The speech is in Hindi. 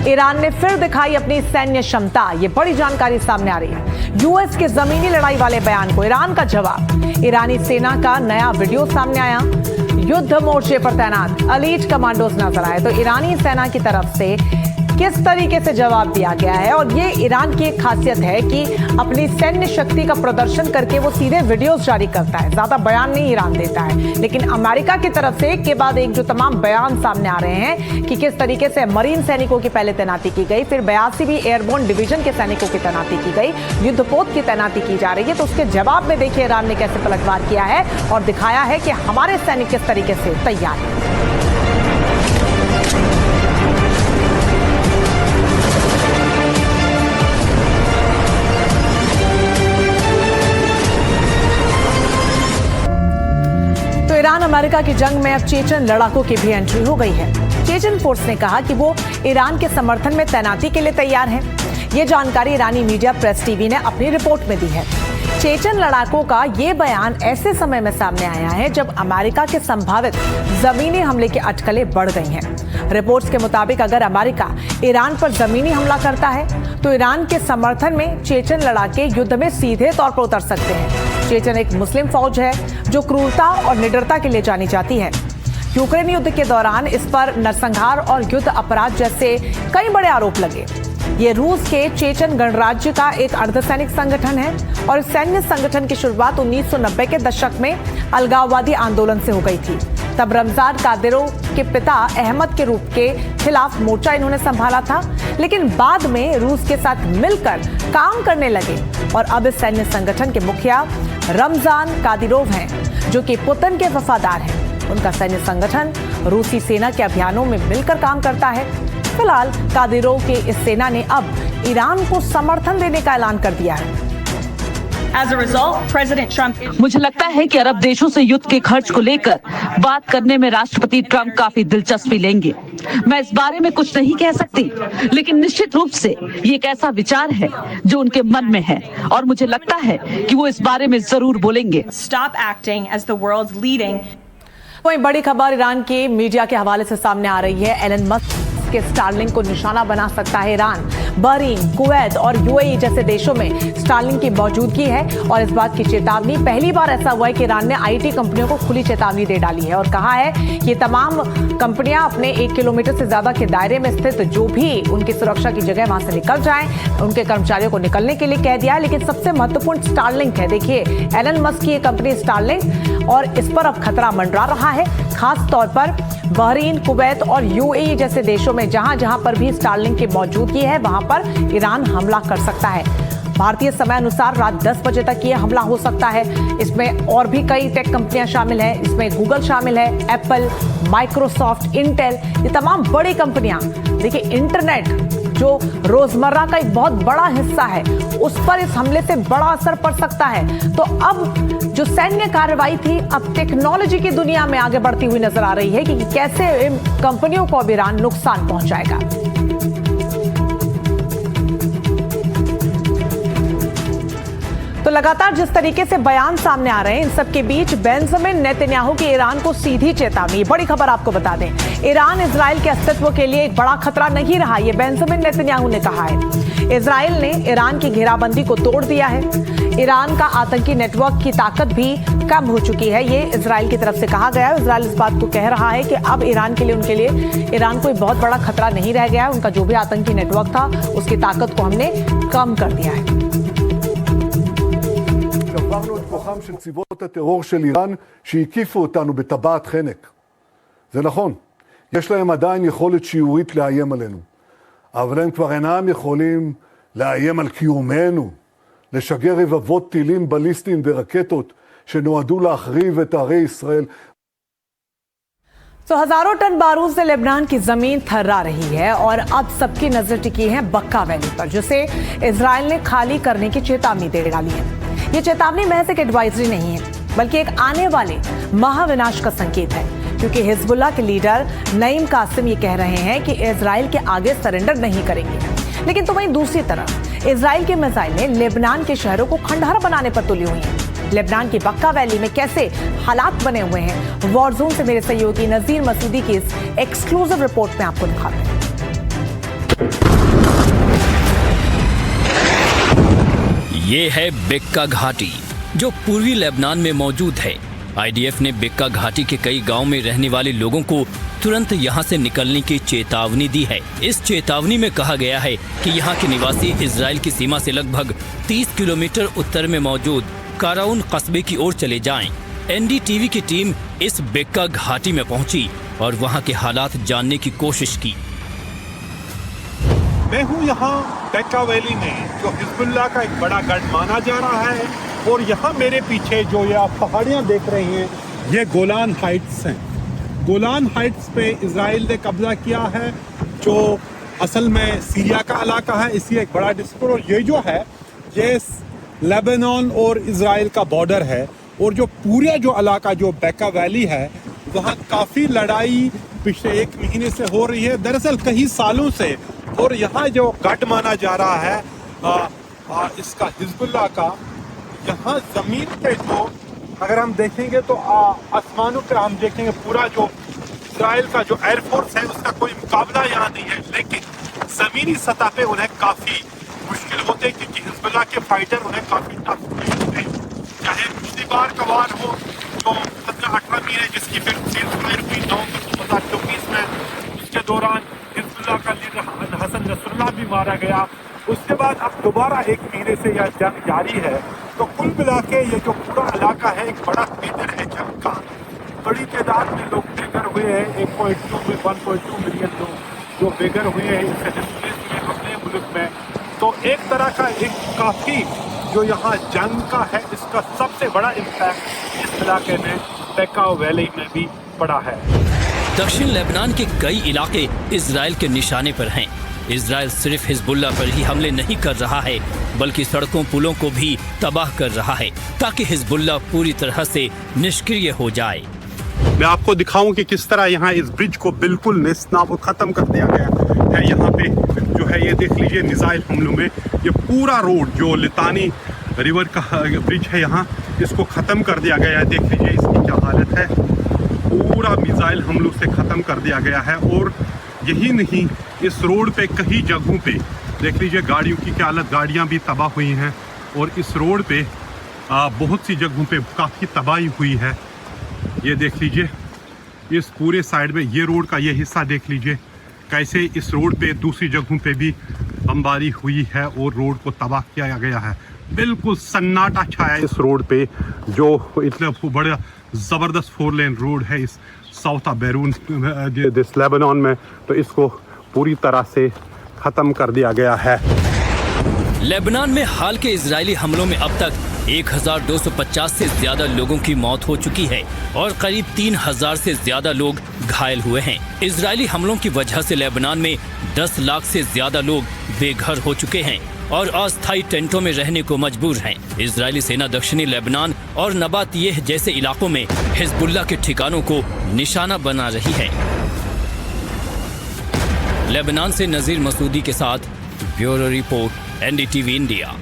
ईरान ने फिर दिखाई अपनी सैन्य क्षमता, ये बड़ी जानकारी सामने आ रही है। यूएस के जमीनी लड़ाई वाले बयान को ईरान का जवाब। ईरानी सेना का नया वीडियो सामने आया। युद्ध मोर्चे पर तैनात एलीट कमांडोज नजर आए। तो ईरानी सेना की तरफ से किस तरीके से जवाब दिया गया है, और ये ईरान की एक खासियत है कि अपनी सैन्य शक्ति का प्रदर्शन करके वो सीधे वीडियोस जारी करता है, ज्यादा बयान नहीं ईरान देता है। लेकिन अमेरिका की तरफ से एक के बाद एक जो तमाम बयान सामने आ रहे हैं कि किस तरीके से मरीन सैनिकों की पहले तैनाती की गई, फिर 82वीं एयरबोर्न डिवीजन के सैनिकों की तैनाती की गई, युद्धपोत की तैनाती की जा रही है। तो उसके जवाब में देखिए ईरान ने कैसे पलटवार किया है और दिखाया है कि हमारे सैनिक किस तरीके से तैयार है। ईरान अमेरिका की जंग में अब चेचन लड़ाकों की भी एंट्री हो गई है। चेचन फोर्स ने कहा कि वो ईरान के समर्थन में तैनाती के लिए तैयार है। ये जानकारी ईरानी मीडिया प्रेस टीवी ने अपनी रिपोर्ट में दी है। चेचन लड़ाकों का ये बयान ऐसे समय में सामने आया है जब अमेरिका के संभावित जमीनी हमले की अटकलें बढ़ गई हैं। रिपोर्ट्स के मुताबिक अगर अमेरिका ईरान पर जमीनी हमला करता है तो ईरान के समर्थन में चेचन लड़ाके युद्ध में सीधे तौर पर उतर सकते हैं। चेचन एक मुस्लिम फौज है जो क्रूरता और निडरता के लिए जानी जाती है। यूक्रेन युद्ध के दौरान इस पर नरसंहार और युद्ध अपराध जैसे कई बड़े आरोप लगे। ये रूस के चेचन गणराज्य का एक अर्धसैनिक संगठन है और इस सैन्य संगठन की शुरुआत 1990 के दशक में अलगाववादी आंदोलन से हो गई थी। तब रमजान कादिरोव के पिता अहमद के रूप के खिलाफ मोर्चा इन्होंने संभाला था, लेकिन बाद में रूस के साथ मिलकर काम करने लगे और अब इस सैन्य संगठन के मुखिया रमजान कादिरोव हैं, जो कि पुतिन के वफादार हैं। उनका सैन्य संगठन रूसी सेना के अभियानों में मिलकर काम करता है। फिलहाल कादिरोव के इस सेना ने अब ईरान को समर्थन देने का ऐलान कर दिया है। As a result, President Trump... मुझे लगता है कि अरब देशों से युद्ध के खर्च को लेकर बात करने में राष्ट्रपति ट्रंप काफी दिलचस्पी लेंगे। मैं इस बारे में कुछ नहीं कह सकती, लेकिन निश्चित रूप से ये एक ऐसा विचार है जो उनके मन में है और मुझे लगता है कि वो इस बारे में जरूर बोलेंगे। Stop acting as the world's leading... वहीं बड़ी खबर ईरान की मीडिया के हवाले से सामने आ रही है। एलन मस्क के स्टारलिंक को निशाना बना सकता है ईरान। बहरीन, कुवैत और यूएई जैसे देशों में स्टारलिंक की मौजूदगी है और इस बात की चेतावनी, पहली बार ऐसा हुआ है कि ईरान ने आईटी कंपनियों को खुली चेतावनी दे डाली है और कहा है कि ये तमाम कंपनियां अपने 1 किलोमीटर से ज्यादा के दायरे में स्थित जो भी उनकी सुरक्षा की जगह वहां से निकल जाएं, उनके कर्मचारियों को निकलने के लिए कह दिया है। लेकिन सबसे महत्वपूर्ण स्टारलिंक है। देखिए, एलन मस्क की ये कंपनी स्टारलिंक, और इस पर अब खतरा मंडरा रहा है, खास तौर पर बहरीन, कुवैत और यूएई जैसे देशों में जहां जहां पर भी स्टारलिंक की मौजूदगी है वहां पर ईरान हमला कर सकता है। भारतीय समय अनुसार रात 10 बजे तक ये हमला हो सकता है। इसमें और भी कई टेक कंपनियां शामिल हैं, इसमें गूगल शामिल है, एप्पल, माइक्रोसॉफ्ट, इंटेल, ये तमाम बड़ी कंपनियां। देखिए, इंटरनेट जो रोजमर्रा का एक बहुत बड़ा हिस्सा है, उस पर इस हमले से बड़ा असर पड़ सकता है। तो अब जो सैन्य कार्रवाई थी, अब टेक्नोलॉजी की दुनिया में आगे बढ़ती हुई नजर आ रही है कि कैसे इन कंपनियों को अब ईरान नुकसान पहुंचाएगा। तो लगातार जिस तरीके से बयान सामने आ रहे हैं, इन सबके बीच बेंजामिन नेतन्याहू की ईरान को सीधी चेतावनी। बड़ी खबर आपको बता दें, ईरान इजराइल के अस्तित्व के लिए एक बड़ा खतरा नहीं रहा, ये बेंजामिन नेतन्याहू ने कहा है। इजराइल ने ईरान की घेराबंदी को तोड़ दिया है। ईरान का आतंकी नेटवर्क की ताकत भी कम हो चुकी है, ये इजराइल की तरफ से कहा गया है। इजराइल इस बात को कह रहा है कि अब ईरान के लिए, उनके लिए ईरान कोई बहुत बड़ा खतरा नहीं रह गया है। उनका जो भी आतंकी नेटवर्क था, उसकी ताकत को हमने कम कर दिया है। שברנו את כוחם של צבאות הטרור של איראן שהקיפו אותנו בטבעת חנק. זה נכון, יש להם עדיין יכולת שיורית לאיים עלינו, אבל הם כבר אינם יכולים לאיים על קיומנו, לשגר רבבות טילים בליסטיים ורקטות שנועדו להחריב את ערי ישראל. तो हजारों टन बारूद से लेबनान की जमीन थर्रा रही है और अब सबकी नजर टिकी है बक्का वैली पर, जिसे इजराइल ने खाली करने की चेतावनी दे डाली है। ये चेतावनी महज एक एडवाइजरी नहीं है, बल्कि एक आने वाले महाविनाश का संकेत है, क्योंकि हिजबुल्लाह के लीडर नईम कासिम ये कह रहे हैं कि इजराइल के आगे सरेंडर नहीं करेंगे। लेकिन तो वहीं दूसरी तरफ इजराइल के मिसाइलें लेबनान के शहरों को खंडहर बनाने पर तुली हुई हैं। लेबनान की बक्का वैली में कैसे हालात बने हुए हैं, वॉर जोन से मेरे सहयोगी नजीर मसूदी की इस एक्सक्लूसिव रिपोर्ट में आपको दिखाते हैं। ये है बेक्का घाटी, जो पूर्वी लेबनान में मौजूद है। आईडीएफ ने बेक्का घाटी के कई गांव में रहने वाले लोगों को तुरंत यहां से निकलने की चेतावनी दी है। इस चेतावनी में कहा गया है कि यहां के निवासी इजराइल की सीमा से लगभग 30 किलोमीटर उत्तर में मौजूद काराउन कस्बे की ओर चले जाएं। एनडीटीवी की टीम इस बेक्का घाटी में पहुंची और वहां के हालात जानने की कोशिश की। मैं हूँ यहाँ बेक्का वैली में, जो हिजबुल्लाह का एक बड़ा गढ़ माना जा रहा है। और यहाँ मेरे पीछे जो ये आप पहाड़ियाँ देख रहे हैं, ये गोलान हाइट्स हैं। गोलान हाइट्स पे इजराइल ने कब्जा किया है, जो असल में सीरिया का इलाका है। इसी एक बड़ा डिस्प्यूट, और ये जो है ये लेबनान और इजराइल का बॉर्डर है। और जो पूरा जो इलाका जो बेक्का वैली है, वहाँ काफ़ी लड़ाई पिछले 1 महीने से हो रही है, दरअसल कई सालों से। और यहाँ जो गढ़ माना जा रहा है इसका हिजबुल्लाह का, यहाँ ज़मीन पे जो अगर हम देखेंगे तो आसमानों पे हम देखेंगे पूरा जो इजराइल का जो एयरफोर्स है उसका कोई मुकाबला यहाँ नहीं है। लेकिन ज़मीनी सतह पे उन्हें काफ़ी मुश्किल होते हैं, क्योंकि हिजबुल्लाह के फाइटर उन्हें काफ़ी टफ होते हैं। चाहे पिछली बार का वार हो जो 17-18 महीने जिसकी फिर सीज़फायर हुई नवंबर 2024 में, उसके दौरान हिजबुल्लाह का लीडर हसन नसरुल्लाह भी मारा गया। उसके बाद अब दोबारा 1 महीने से यह जंग जारी है। तो कुल मिला के ये जो पूरा इलाका है एक बड़ा थिएटर है जंग का। बड़ी तादाद में लोग बेघर हुए हैं, 1.2 मिलियन लोग जो बेघर हुए हैं, इससे डिस्प्लेस हुए अपने मुल्क में। तो एक तरह का एक काफ़ी जो यहाँ जंग का है, इसका सबसे बड़ा इम्पैक्ट इस इलाके में बेक्का वैली में भी पड़ा है। दक्षिण लेबनान के कई इलाके इजराइल के निशाने पर हैं। इजराइल सिर्फ हिजबुल्लाह पर ही हमले नहीं कर रहा है, बल्कि सड़कों पुलों को भी तबाह कर रहा है, ताकि हिजबुल्लाह पूरी तरह से निष्क्रिय हो जाए। मैं आपको दिखाऊं कि किस तरह यहाँ इस ब्रिज को बिल्कुल नेस्तनाबूद खत्म कर दिया गया है। यहाँ पे जो है ये देख लीजिए, मिसाइल हमलों में ये पूरा रोड जो लितानी रिवर का ब्रिज है यहाँ, इसको ख़त्म कर दिया गया है। देख लीजिए इसकी क्या हालत है, पूरा मिसाइल हमलों से ख़त्म कर दिया गया है। और यही नहीं, इस रोड पे कई जगहों पे देख लीजिए गाड़ियों की क्या हालत, गाड़ियाँ भी तबाह हुई हैं। और इस रोड पे बहुत सी जगहों पे काफ़ी तबाही हुई है। ये देख लीजिए इस पूरे साइड में, ये रोड का ये हिस्सा देख लीजिए कैसे इस रोड पे दूसरी जगहों पे भी बमबारी हुई है और रोड को तबाह किया गया है। बिल्कुल सन्नाटा छाया इस रोड पे, जो इतना बड़ा ज़बरदस्त 4 लेन रोड है इस साउथ ऑफ बैरून दिस लेबनान में। तो इसको पूरी तरह से ख़त्म कर दिया गया है। लेबनान में हाल के इजरायली हमलों में अब तक 1250 से ज्यादा लोगों की मौत हो चुकी है और करीब 3000 से ज्यादा लोग घायल हुए हैं। इजरायली हमलों की वजह से लेबनान में 10 लाख से ज्यादा लोग बेघर हो चुके हैं और अस्थायी टेंटों में रहने को मजबूर हैं। इजरायली सेना दक्षिणी लेबनान और नबातियह जैसे इलाकों में हिजबुल्लाह के ठिकानों को निशाना बना रही है। लेबनान से नजीर मसूदी के साथ ब्यूरो रिपोर्ट, एनडीटीवी इंडिया।